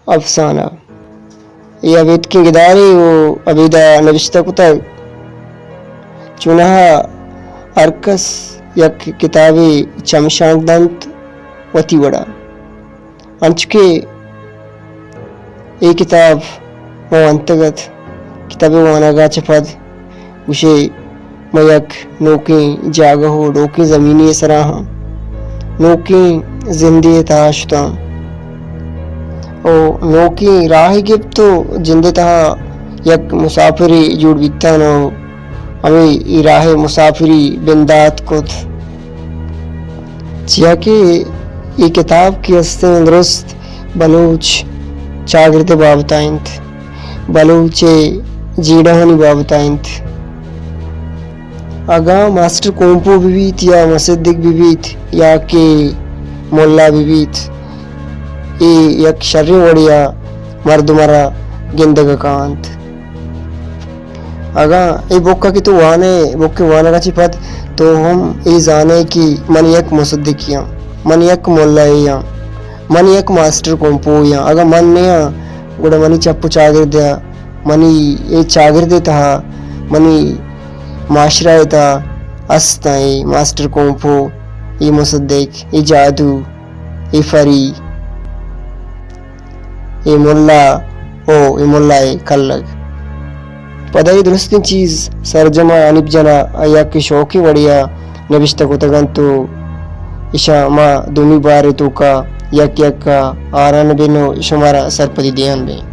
अफसाना ये अबीद की गिदारी वो अबीदा नविश्ता कुतग चुनाहा अरकस यक किताबी चमशांक दंत वती वड़ा अंचुके ये किताब वो अंतर्गत किताबे वो अनागा चपद उसे मयक नोकी जागा हो नोकी ज़मीनी सराह नोकी जिंदगी ताशता ओ नोकी राह गिब तो जिंदे तहा यक मुसाफिरी जुड़ बिकता नो अमी राह मुसाफिरी बिंदात कुत चिया कि ये किताब की हस्ते दुरुस्त बलूच चागिरते बाबताइंत बलूचे जीड़ानी बाबताइंत आगा मास्टर कोम्पो बीबीत या मसद्दिक बीबीत या के मोल्ला बीबीत ये यक शर्री वड़िया मर्दुमरा गिंदगा कांत आगा ये बोक्का की तो वाने बोक्के वाना का चिपत तो हम ये जाने कि मन यक मुसद्दिकियां मन यक मोल्ला या मन यक मास्टर कोम्पो या आगा मन ने गुड़ा मनी चप्पू चागिर दिया मनी ये चागिर देता मनी माशरा था अस्ता ये मास्टर कोम्पो ये मुसद्दिक ये जादू ये फरी ये मुल्ला ओ ये मुल्ला ये कल्लग पदाई दुरुस्ती चीज़ सरजमा अनिब जना अया की शौकी वड़िया नबिश्ता को तगंतु इशा मा दुमी बारे तो का यक यक का आरान बिनो शुमारा सरपदी दियान बे।